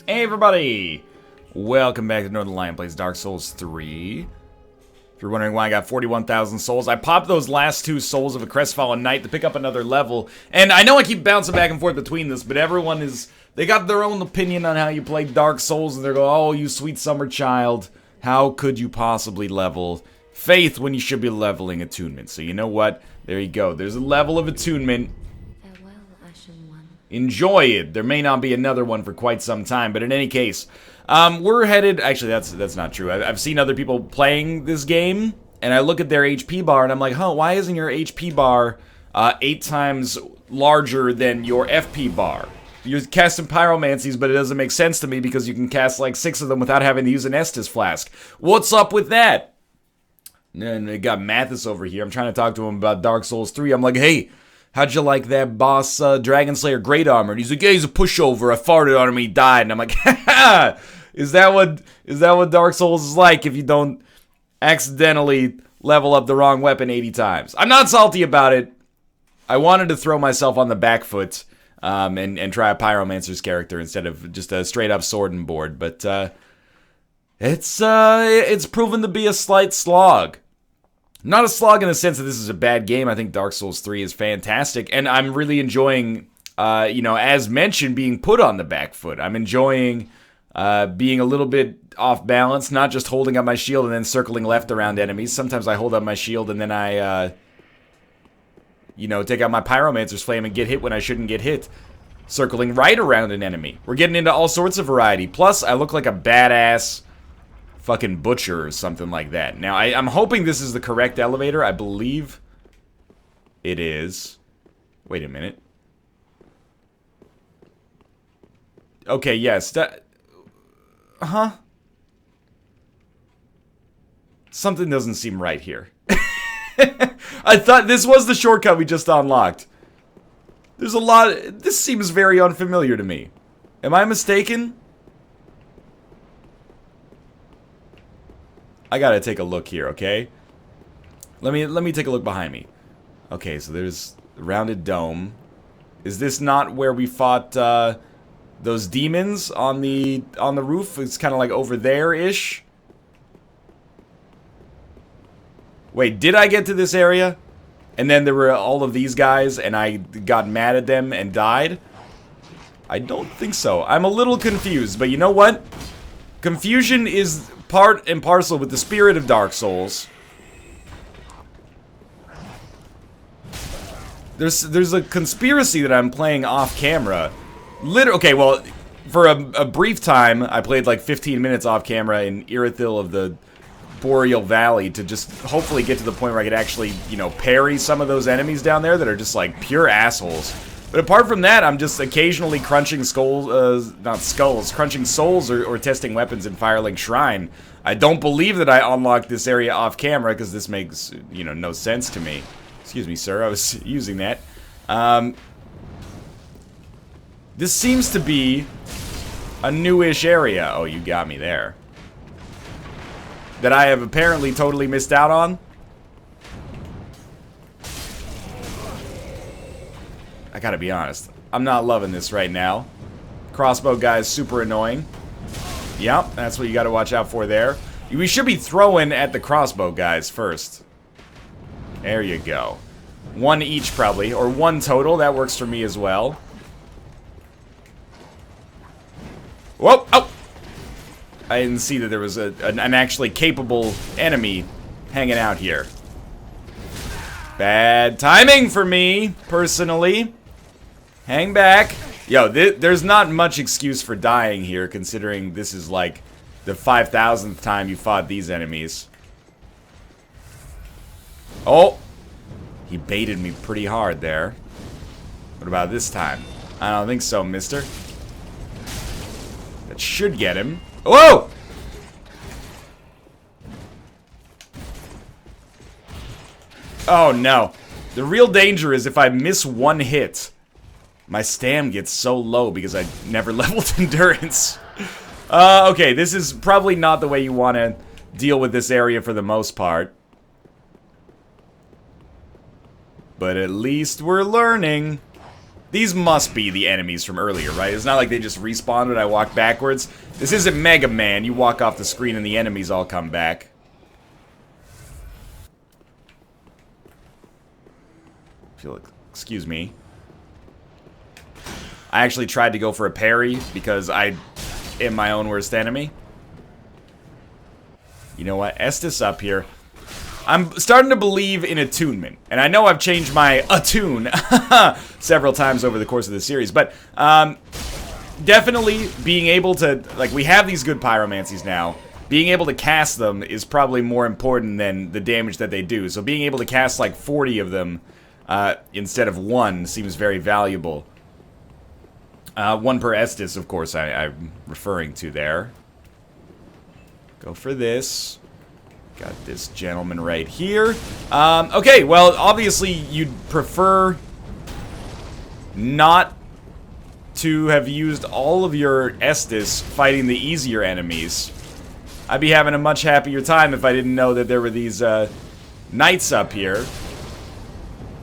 Hey everybody! Welcome back to Northernlion plays Dark Souls 3. If you're wondering why I got 41,000 souls, I popped those last 2 souls of a Crestfallen Knight to pick up another level. And I know I keep bouncing back and forth between this, but everyone they got their own opinion on how you play Dark Souls, and they're going, oh, you sweet summer child, how could you possibly level Faith when you should be leveling Attunement? So you know what? There you go. There's a level of Attunement. Enjoy it. There may not be another one for quite some time, but in any case, we're headed... Actually, that's not true. I've seen other people playing this game, and I look at their HP bar, and I'm like, huh, why isn't your HP bar 8 times larger than your FP bar? You're casting pyromancies, but it doesn't make sense to me because you can cast like 6 of them without having to use an Estus flask. What's up with that? And I got Mathis over here. I'm trying to talk to him about Dark Souls 3. I'm like, hey... how'd you like that boss, Dragon Slayer Great Armor? And he's like, yeah, he's a pushover. I farted on him and he died. And I'm like, haha! Is that what Dark Souls is like if you don't accidentally level up the wrong weapon 80 times? I'm not salty about it. I wanted to throw myself on the back foot and try a Pyromancer's character instead of just a straight-up sword and board. But it's proven to be a slight slog. Not a slog in the sense that this is a bad game. I think Dark Souls 3 is fantastic, and I'm really enjoying, as mentioned, being put on the back foot. I'm enjoying being a little bit off balance, not just holding up my shield and then circling left around enemies. Sometimes I hold up my shield and then I, take out my Pyromancer's Flame and get hit when I shouldn't get hit. Circling right around an enemy. We're getting into all sorts of variety. Plus, I look like a badass... fucking butcher or something like that. Now, I'm hoping this is the correct elevator. I believe it is. Wait a minute. Okay, yes. Huh? Something doesn't seem right here. I thought this was the shortcut we just unlocked. There's a lot... this seems very unfamiliar to me. Am I mistaken? I gotta take a look here, okay? Let me take a look behind me. Okay, so there's the rounded dome. Is this not where we fought those demons on the roof? It's kind of like over there-ish. Wait, did I get to this area? And then there were all of these guys, and I got mad at them and died? I don't think so. I'm a little confused, but you know what? Confusion is... part and parcel with the spirit of Dark Souls. There's a conspiracy that I'm playing off camera. Okay, well, for a brief time, I played like 15 minutes off camera in Irithyll of the Boreal Valley to just hopefully get to the point where I could actually, parry some of those enemies down there that are just like pure assholes. But apart from that, I'm just occasionally crunching crunching souls or testing weapons in Firelink Shrine. I don't believe that I unlocked this area off camera because this makes, no sense to me. Excuse me, sir, I was using that. This seems to be a newish area. Oh, you got me there. That I have apparently totally missed out on. I gotta be honest, I'm not loving this right now. Crossbow guy is super annoying. Yep, that's what you gotta watch out for there. We should be throwing at the crossbow guys first. There you go. 1 each probably, or 1 total, that works for me as well. Whoa, oh! I didn't see that there was an actually capable enemy hanging out here. Bad timing for me, personally. Hang back. Yo, there's not much excuse for dying here, considering this is like the 5,000th time you fought these enemies. Oh! He baited me pretty hard there. What about this time? I don't think so, mister. That should get him. Whoa! Oh, no. The real danger is if I miss 1 hit... my stam gets so low because I never leveled endurance. Okay, this is probably not the way you want to deal with this area for the most part. But at least we're learning. These must be the enemies from earlier, right? It's not like they just respawned when I walked backwards. This isn't Mega Man. You walk off the screen and the enemies all come back. Excuse me. I actually tried to go for a parry because I am my own worst enemy. You know what? Estus up here. I'm starting to believe in attunement. And I know I've changed my attune several times over the course of the series. But definitely being able to... Like, we have these good pyromancies now. Being able to cast them is probably more important than the damage that they do. So being able to cast like 40 of them instead of 1 seems very valuable. 1 per Estus, of course, I'm referring to there. Go for this. Got this gentleman right here. Okay, well, obviously you'd prefer not to have used all of your Estus fighting the easier enemies. I'd be having a much happier time if I didn't know that there were these knights up here.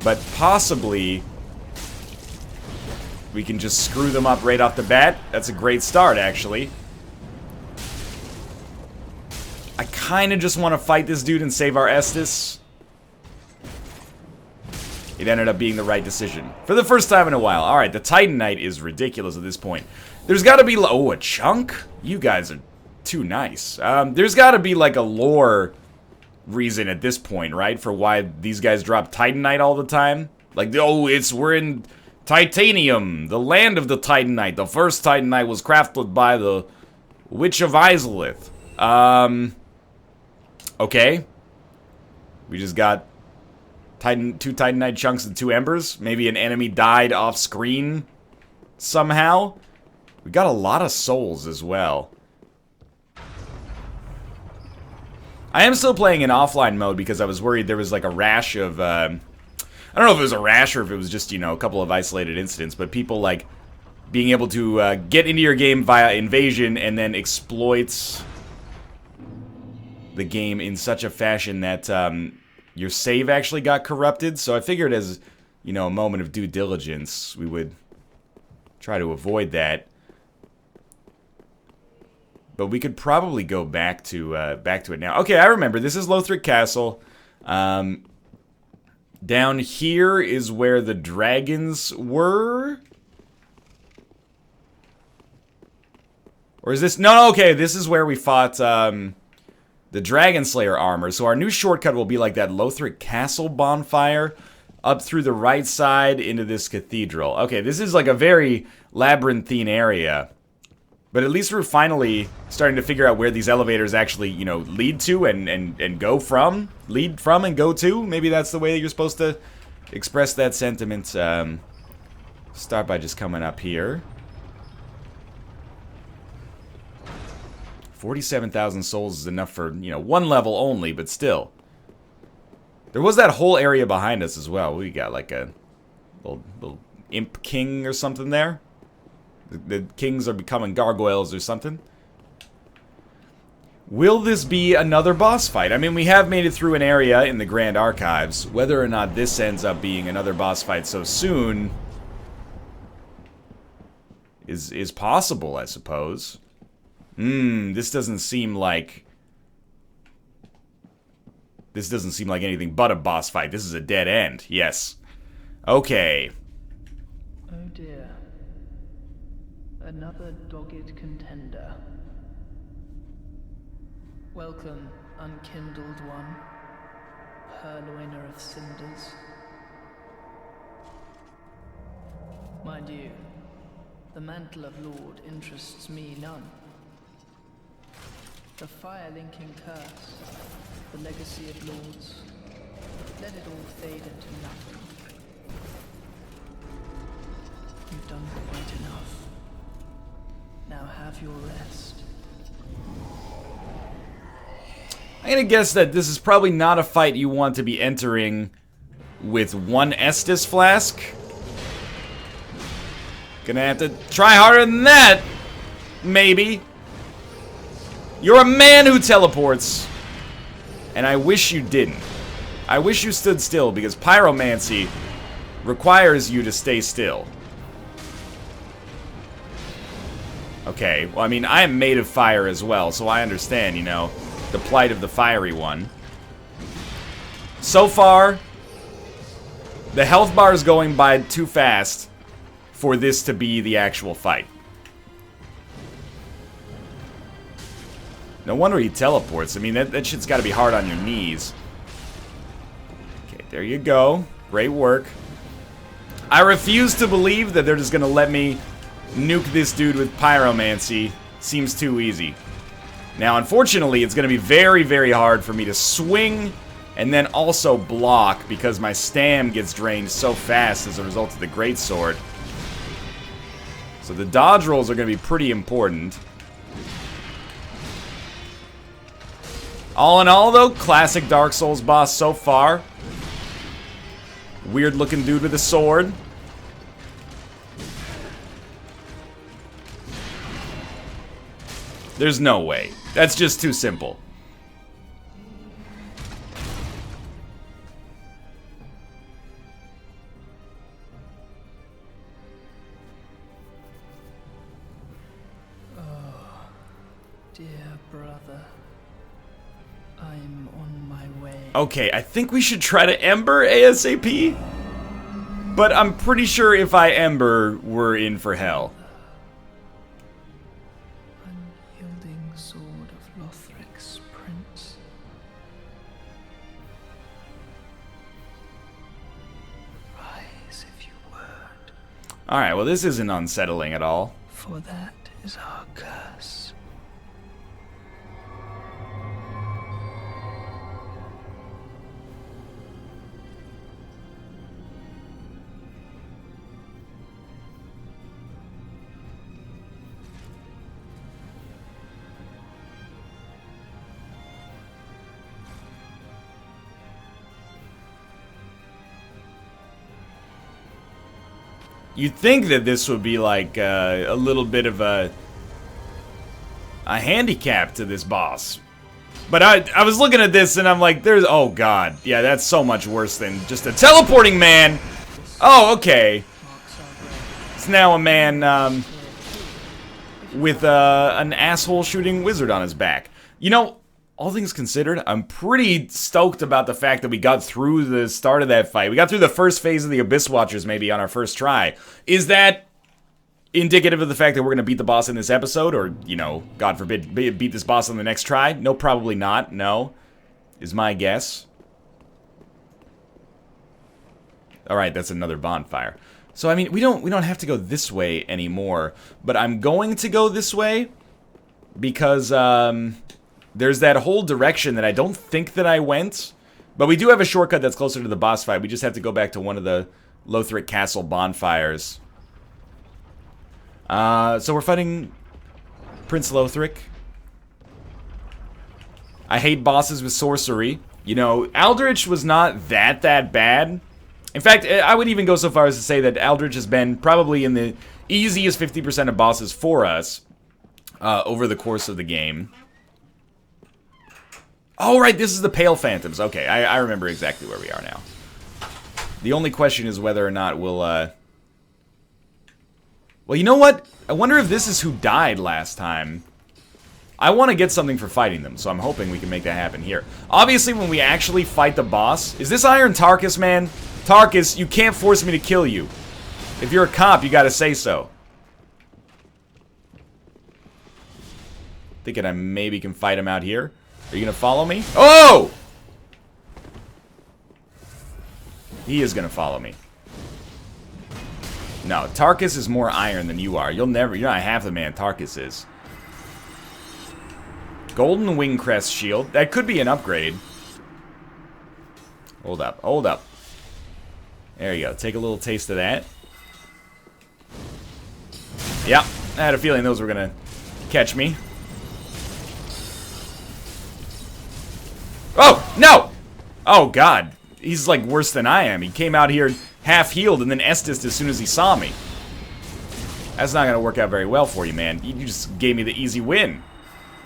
But possibly we can just screw them up right off the bat. That's a great start, actually. I kind of just want to fight this dude and save our Estus. It ended up being the right decision. For the first time in a while. Alright, the Titan Knight is ridiculous at this point. There's got to be... Oh, a chunk? You guys are too nice. There's got to be like a lore reason at this point, right? For why these guys drop Titan Knight all the time. Like, oh, we're in Titanium, the land of the Titan Knight. The first Titan Knight was crafted by the Witch of Izalith. Okay. We just got two Titan Knight chunks and 2 embers. Maybe an enemy died off screen somehow. We got a lot of souls as well. I am still playing in offline mode because I was worried there was like a rash of, I don't know if it was a rash or if it was just, you know, a couple of isolated incidents, but people like being able to get into your game via invasion and then exploit the game in such a fashion that your save actually got corrupted. So I figured as, you know, a moment of due diligence, we would try to avoid that. But we could probably go back to it now. Okay, I remember. This is Lothric Castle. Down here is where the dragons were. Or is this... No, okay, this is where we fought the Dragon Slayer armor. So our new shortcut will be like that Lothric Castle bonfire up through the right side into this cathedral. Okay, this is like a very labyrinthine area. But at least we're finally starting to figure out where these elevators actually, you know, lead to and go from. Lead from and go to. Maybe that's the way that you're supposed to express that sentiment. Start by just coming up here. 47,000 souls is enough for, you know, 1 level only, but still. There was that whole area behind us as well. We got like a little imp king or something there. The kings are becoming gargoyles or something. Will this be another boss fight? I mean, we have made it through an area in the Grand Archives. Whether or not this ends up being another boss fight so soon is possible, I suppose. This doesn't seem like... This doesn't seem like anything but a boss fight. This is a dead end. Yes. Okay. Oh dear. Another dogged contender. Welcome, unkindled one, purloiner of cinders. Mind you, the mantle of Lord interests me none. The fire-linking curse, the legacy of lords, let it all fade into nothing. You've done quite enough. Now have your rest. I'm gonna guess that this is probably not a fight you want to be entering with 1 Estus flask. Gonna have to try harder than that. Maybe. You're a man who teleports. And I wish you didn't. I wish you stood still because pyromancy requires you to stay still. Okay, well, I mean, I am made of fire as well, so I understand, you know, the plight of the fiery one. So far, the health bar is going by too fast for this to be the actual fight. No wonder he teleports. I mean, that shit's got to be hard on your knees. Okay, there you go. Great work. I refuse to believe that they're just going to let me nuke this dude with pyromancy. Seems too easy. Now, unfortunately, it's going to be very, very hard for me to swing and then also block because my stam gets drained so fast as a result of the greatsword. So the dodge rolls are going to be pretty important. All in all, though, classic Dark Souls boss so far. Weird looking dude with a sword. There's no way. That's just too simple. Dear brother, I'm on my way. Okay, I think we should try to Ember ASAP. But I'm pretty sure if I Ember, we're in for hell. Unyielding sword of Lothric's prince. Rise if you would. Alright, well this isn't unsettling at all. For that is our curse. You'd think that this would be like a little bit of a handicap to this boss. But I was looking at this and I'm like, oh god, yeah, that's so much worse than just a teleporting man. Oh, okay. It's now a man with an asshole shooting wizard on his back. You know, all things considered, I'm pretty stoked about the fact that we got through the start of that fight. We got through the first phase of the Abyss Watchers maybe on our first try. Is that indicative of the fact that we're going to beat the boss in this episode? Or, you know, God forbid, beat this boss on the next try? No, probably not. No, is my guess. Alright, that's another bonfire. So, I mean, we don't have to go this way anymore. But I'm going to go this way because, there's that whole direction that I don't think that I went. But we do have a shortcut that's closer to the boss fight. We just have to go back to one of the Lothric Castle bonfires. So we're fighting Prince Lothric. I hate bosses with sorcery. You know, Aldrich was not that bad. In fact, I would even go so far as to say that Aldrich has been probably in the easiest 50% of bosses for us over the course of the game. Oh, right, this is the Pale Phantoms. Okay, I remember exactly where we are now. The only question is whether or not we'll, Well, you know what? I wonder if this is who died last time. I want to get something for fighting them, so I'm hoping we can make that happen here. Obviously, when we actually fight the boss... Is this Iron Tarkus, man? Tarkus, you can't force me to kill you. If you're a cop, you gotta say so. Thinking I maybe can fight him out here. Are you gonna follow me? Oh! He is gonna follow me. No, Tarkus is more iron than you are. You're not half the man Tarkus is. Golden Wing Crest Shield. That could be an upgrade. Hold up, hold up. There you go. Take a little taste of that. Yep, I had a feeling those were gonna catch me. Oh, no! Oh, God. He's, like, worse than I am. He came out here half-healed and then Estus as soon as he saw me. That's not gonna work out very well for you, man. You just gave me the easy win.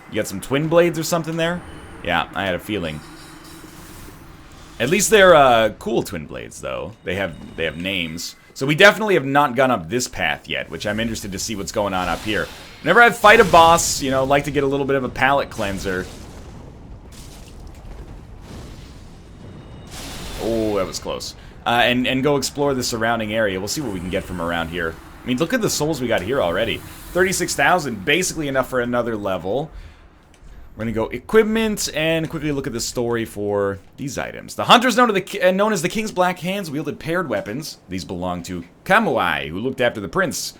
You got some twin blades or something there? Yeah, I had a feeling. At least they're, cool twin blades, though. They have names. So we definitely have not gone up this path yet, which I'm interested to see what's going on up here. Whenever I fight a boss, you know, like to get a little bit of a palate cleanser. Oh, that was close. And go explore the surrounding area. We'll see what we can get from around here. I mean, look at the souls we got here already. 36,000, basically enough for another level. We're gonna go equipment and quickly look at the story for these items. The hunters known as the King's Black Hands wielded paired weapons. These belonged to Kamuai, who looked after the prince.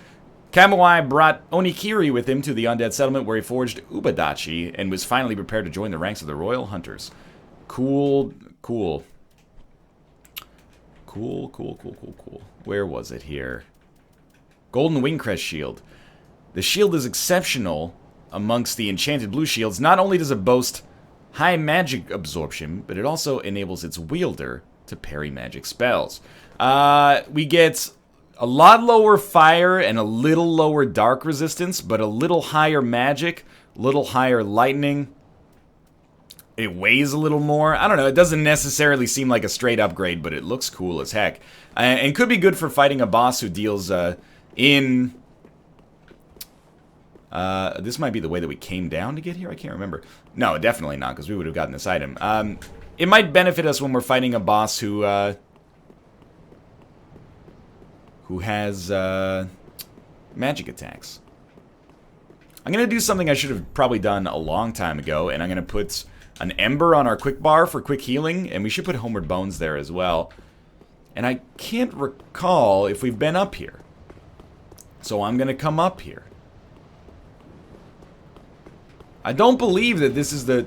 Kamuai brought Onikiri with him to the undead settlement where he forged Ubadachi and was finally prepared to join the ranks of the royal hunters. Cool. Where was it here? Golden Wingcrest Shield. The shield is exceptional amongst the enchanted blue shields. Not only does it boast high magic absorption, but it also enables its wielder to parry magic spells. We get a lot lower fire and a little lower dark resistance, but a little higher magic, a little higher lightning. It weighs a little more. I don't know. It doesn't necessarily seem like a straight upgrade, but it looks cool as heck. And could be good for fighting a boss who deals in... this might be the way that we came down to get here. I can't remember. No, definitely not, because we would have gotten this item. It might benefit us when we're fighting a boss who has magic attacks. I'm going to do something I should have probably done a long time ago, and I'm going to put an ember on our quick bar for quick healing, and we should put Homeward Bones there as well. And I can't recall if we've been up here. So I'm going to come up here. I don't believe that this is the...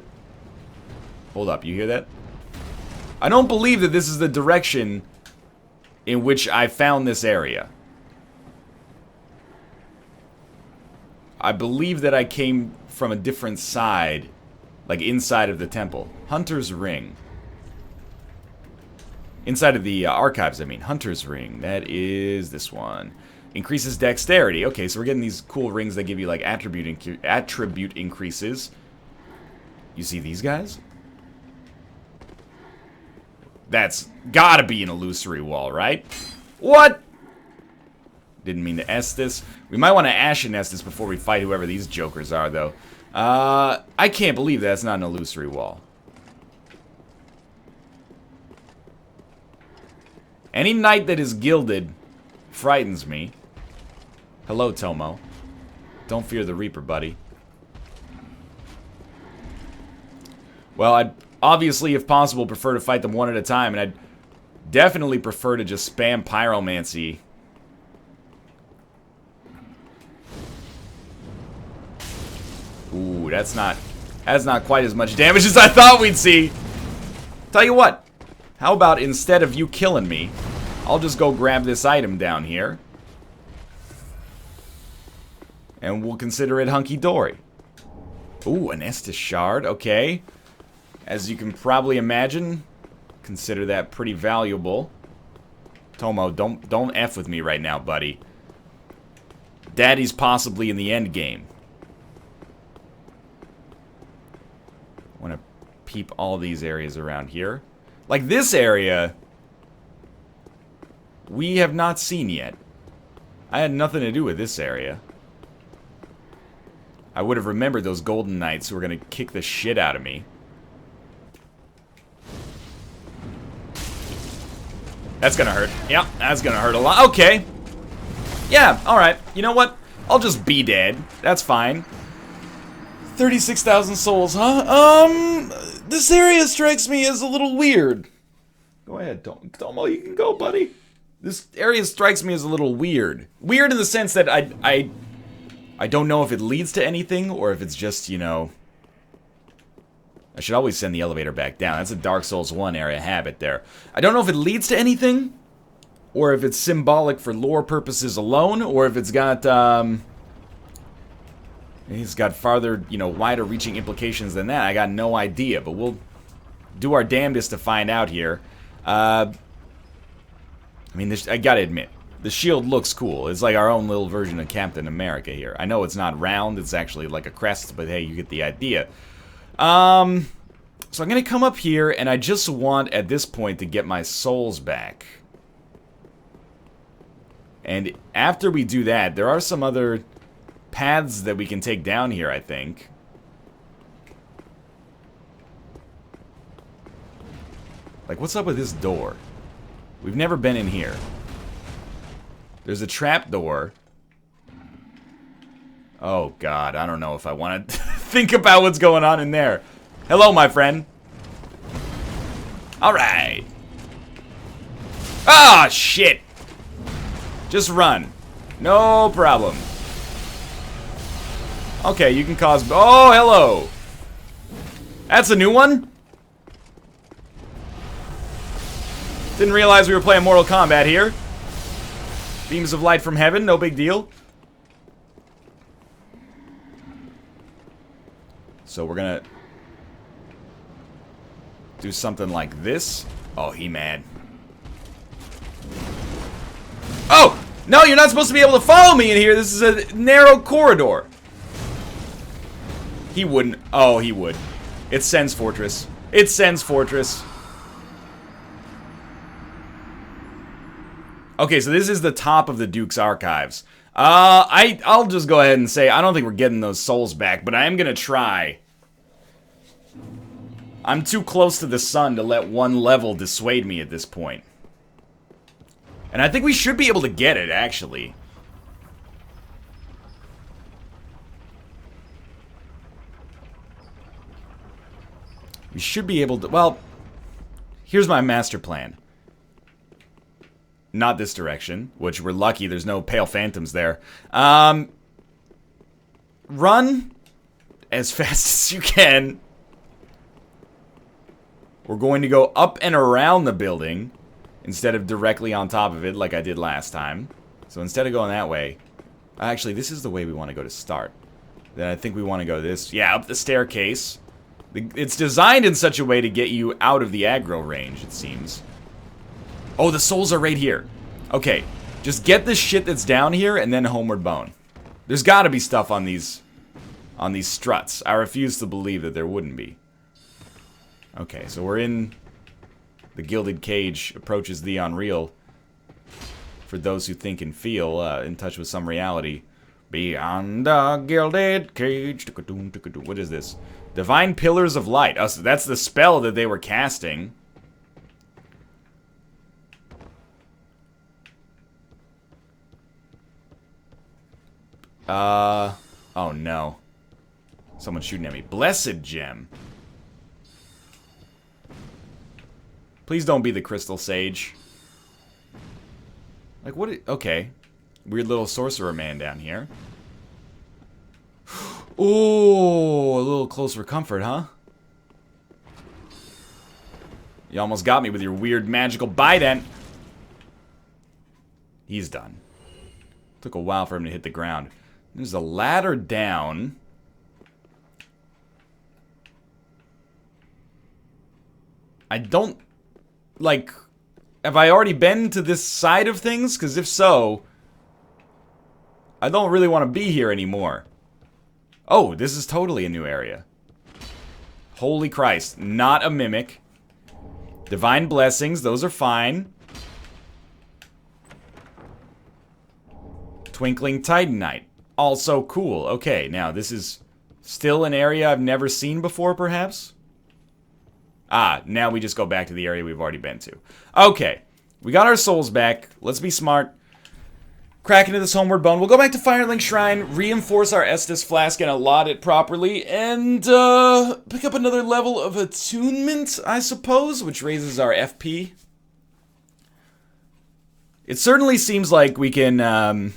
Hold up, you hear that? I don't believe that this is the direction in which I found this area. I believe that I came from a different side, like inside of the temple. Hunter's Ring. Inside of the archives, I mean. Hunter's Ring. That is this one. Increases dexterity. Okay, so we're getting these cool rings that give you like attribute increases. You see these guys? That's gotta be an illusory wall, right? What? Didn't mean to S this. We might want to Ashen S this before we fight whoever these jokers are, though. I can't believe that's not an illusory wall. Any knight that is gilded frightens me. Hello, Tomo. Don't fear the Reaper, buddy. Well, I'd obviously, if possible, prefer to fight them one at a time, and I'd definitely prefer to just spam pyromancy. Ooh, that's not quite as much damage as I thought we'd see. Tell you what, how about instead of you killing me, I'll just go grab this item down here. And we'll consider it hunky-dory. Ooh, an Estus Shard, okay. As you can probably imagine, consider that pretty valuable. Tomo, don't F with me right now, buddy. Daddy's possibly in the end game. I want to peep all these areas around here. Like this area, we have not seen yet. I had nothing to do with this area. I would have remembered those golden knights who were going to kick the shit out of me. That's going to hurt. Yeah, that's going to hurt a lot. Okay. Yeah, alright. You know what? I'll just be dead. That's fine. 36,000 souls, huh? This area strikes me as a little weird. Go ahead, Tomo, you can go, buddy. This area strikes me as a little weird. Weird in the sense that I don't know if it leads to anything, or if it's just, you know... I should always send the elevator back down. That's a Dark Souls 1 area habit there. I don't know if it leads to anything, or if it's symbolic for lore purposes alone, or if it's got, it's got farther, you know, wider reaching implications than that. I got no idea, but we'll do our damnedest to find out here. I mean, I gotta admit, the shield looks cool. It's like our own little version of Captain America here. I know it's not round, it's actually like a crest, but hey, you get the idea. So I'm gonna come up here, and I just want, at this point, to get my souls back. And after we do that, there are some other paths that we can take down here, I think. Like, what's up with this door? We've never been in here. There's a trap door. Oh, God. I don't know if I want to think about what's going on in there. Hello, my friend. Alright. Ah, shit. Just run. No problem. Okay, you can cause... Oh, hello. That's a new one? Didn't realize we were playing Mortal Kombat here. Beams of light from heaven, no big deal. So we're gonna do something like this. Oh, he mad. Oh! No, you're not supposed to be able to follow me in here. This is a narrow corridor. He wouldn't. Oh, he would. It's Sen's Fortress. It's Sen's Fortress. Okay, so this is the top of the Duke's Archives. I'll just go ahead and say I don't think we're getting those souls back, but I am gonna try. I'm too close to the sun to let one level dissuade me at this point. And I think we should be able to get it, actually. We should be able to... Well, here's my master plan. Not this direction, which we're lucky there's no pale phantoms there. Run as fast as you can. We're going to go up and around the building instead of directly on top of it like I did last time. So instead of going that way... Actually, this is the way we want to go to start. Then I think we want to go this... Yeah, up the staircase. It's designed in such a way to get you out of the aggro range, it seems. Oh, the souls are right here. Okay, just get the shit that's down here and then Homeward Bone. There's got to be stuff on these struts. I refuse to believe that there wouldn't be. Okay, so we're in the Gilded Cage approaches the unreal. For those who think and feel in touch with some reality. Beyond the Gilded Cage. What is this? Divine Pillars of Light. Oh, so that's the spell that they were casting. Oh no. Someone's shooting at me. Blessed Gem. Please don't be the Crystal Sage. Like, what? Okay. Weird little sorcerer man down here. Ooh, a little close for comfort, huh? You almost got me with your weird magical bident. He's done. Took a while for him to hit the ground. There's a ladder down. I don't... Like, have I already been to this side of things? Because if so, I don't really want to be here anymore. Oh, this is totally a new area. Holy Christ. Not a mimic. Divine Blessings, those are fine. Twinkling Titanite. Also cool. Okay, now this is still an area I've never seen before, perhaps? Ah, now we just go back to the area we've already been to. Okay, we got our souls back. Let's be smart. Crack into this Homeward Bone. We'll go back to Firelink Shrine, reinforce our Estus Flask and allot it properly, and pick up another level of attunement, I suppose, which raises our FP. It certainly seems like we can kind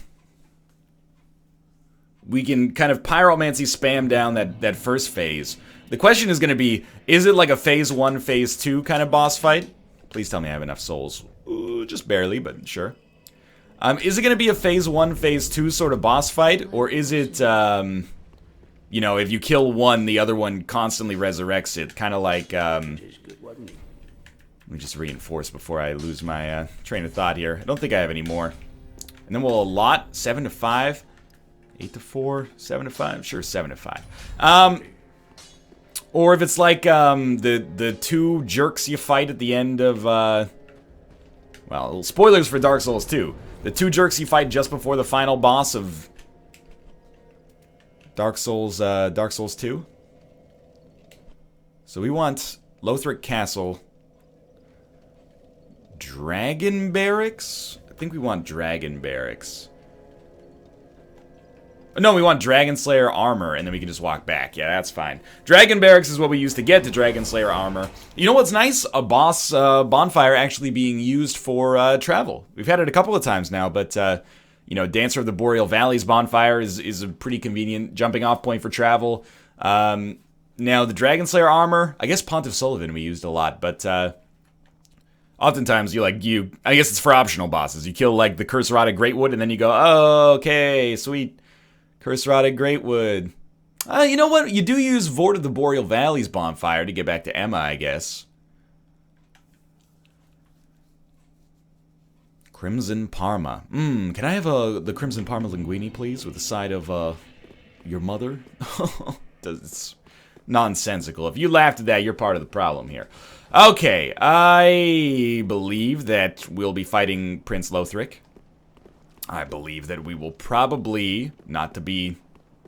of pyromancy spam down that first phase. The question is going to be, is it like a phase 1, phase 2 kind of boss fight? Please tell me I have enough souls. Ooh, just barely, but sure. Is it going to be a phase 1, phase 2 sort of boss fight? Or is it, you know, if you kill one, the other one constantly resurrects it? Kind of like, let me just reinforce before I lose my train of thought here. I don't think I have any more. And then we'll allot 7 to 5. 8 to 4, 7 to 5, sure, 7 to 5. Or if it's like the two jerks you fight at the end of, well, spoilers for Dark Souls 2. The two jerks you fight just before the final boss of Dark Souls 2. So we want Lothric Castle. Dragon Barracks? I think we want Dragon Barracks. No, we want Dragon Slayer armor, and then we can just walk back. Yeah, that's fine. Dragon Barracks is what we used to get to Dragon Slayer armor. You know what's nice? A boss bonfire actually being used for travel. We've had it a couple of times now, but you know, Dancer of the Boreal Valleys bonfire is a pretty convenient jumping off point for travel. Now, the Dragon Slayer armor, I guess Pontiff Sullivan we used a lot, but oftentimes I guess it's for optional bosses. You kill, like, the Curse-Rotted Greatwood, and then you go, oh, okay, sweet. Curse-Rotted Greatwood. You know what? You do use Vord of the Boreal Valleys bonfire to get back to Emma, I guess. Crimson Parma. Can I have the Crimson Parma linguine, please, with a side of your mother? It's nonsensical. If you laughed at that, you're part of the problem here. Okay, I believe that we'll be fighting Prince Lothric. I believe that we will probably, not to be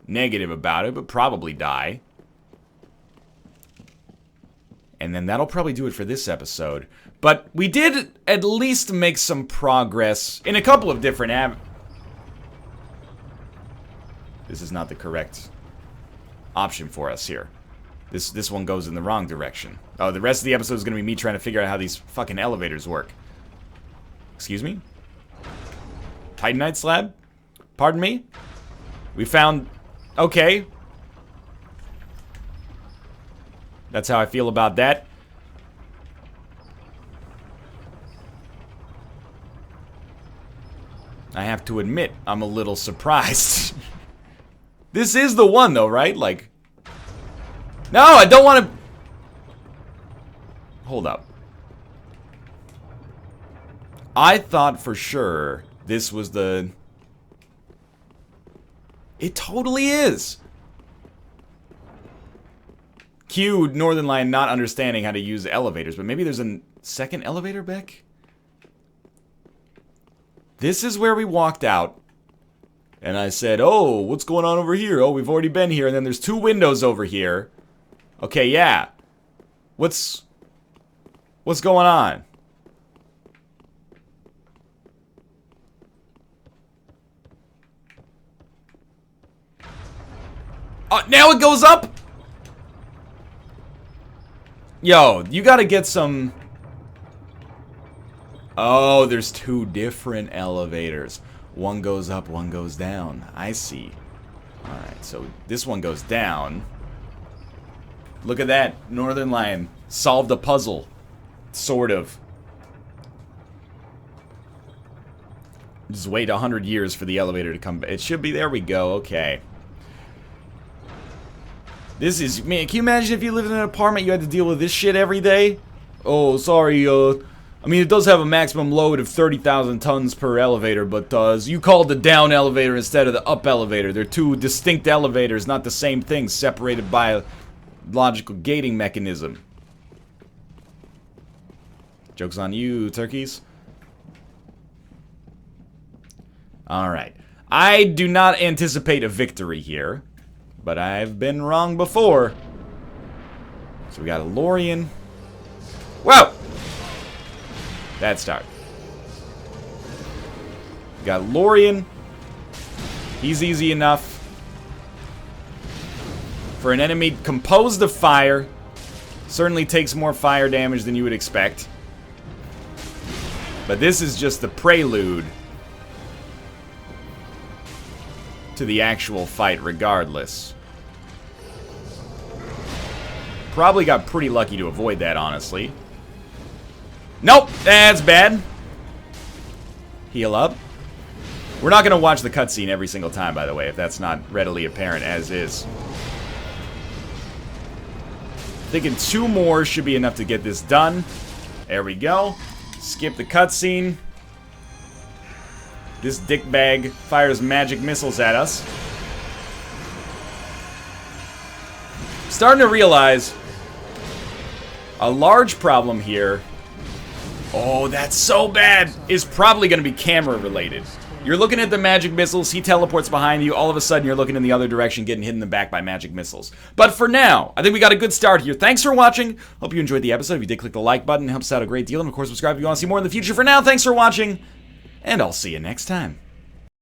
negative about it, but probably die. And then that'll probably do it for this episode. But we did at least make some progress in a couple of different This is not the correct option for us here. This one goes in the wrong direction. Oh, the rest of the episode is going to be me trying to figure out how these fucking elevators work. Excuse me? Titanite slab? Pardon me? We found... Okay. That's how I feel about that. I have to admit, I'm a little surprised. This is the one, though, right? Like... No, I don't want to... Hold up. I thought for sure this was the... It totally is! Cue Northernlion not understanding how to use elevators, but maybe there's a second elevator back? This is where we walked out. And I said, oh, what's going on over here? Oh, we've already been here, and then there's two windows over here. Okay, yeah. What's going on? Oh, now it goes up? Yo, you gotta get some... Oh, there's two different elevators. One goes up, one goes down. I see. Alright, so this one goes down. Look at that. Northernlion solved a puzzle. Sort of. Just wait 100 years for the elevator to come back. It should be. There we go. Okay. This is... Man, can you imagine if you lived in an apartment you had to deal with this shit every day? Oh, sorry, I mean, it does have a maximum load of 30,000 tons per elevator, but you called the down elevator instead of the up elevator. They're two distinct elevators, not the same thing, separated by a logical gating mechanism. Joke's on you, turkeys. Alright. I do not anticipate a victory here, but I've been wrong before. So we got a Lorien. Whoa! Bad start. We got Lorien. He's easy enough. For an enemy composed of fire. Certainly takes more fire damage than you would expect. But this is just the prelude to the actual fight regardless. Probably got pretty lucky to avoid that, honestly. Nope, that's bad. Heal up. We're not going to watch the cutscene every single time, by the way, if that's not readily apparent, as is. Thinking 2 more should be enough to get this done. There we go. Skip the cutscene. This dickbag fires magic missiles at us. Starting to realize a large problem here. Oh, that's so bad! Is probably going to be camera related. You're looking at the magic missiles, he teleports behind you, all of a sudden you're looking in the other direction, getting hit in the back by magic missiles. But for now, I think we got a good start here. Thanks for watching. Hope you enjoyed the episode. If you did, click the like button. It helps out a great deal. And of course, subscribe if you want to see more in the future. For now, thanks for watching, and I'll see you next time.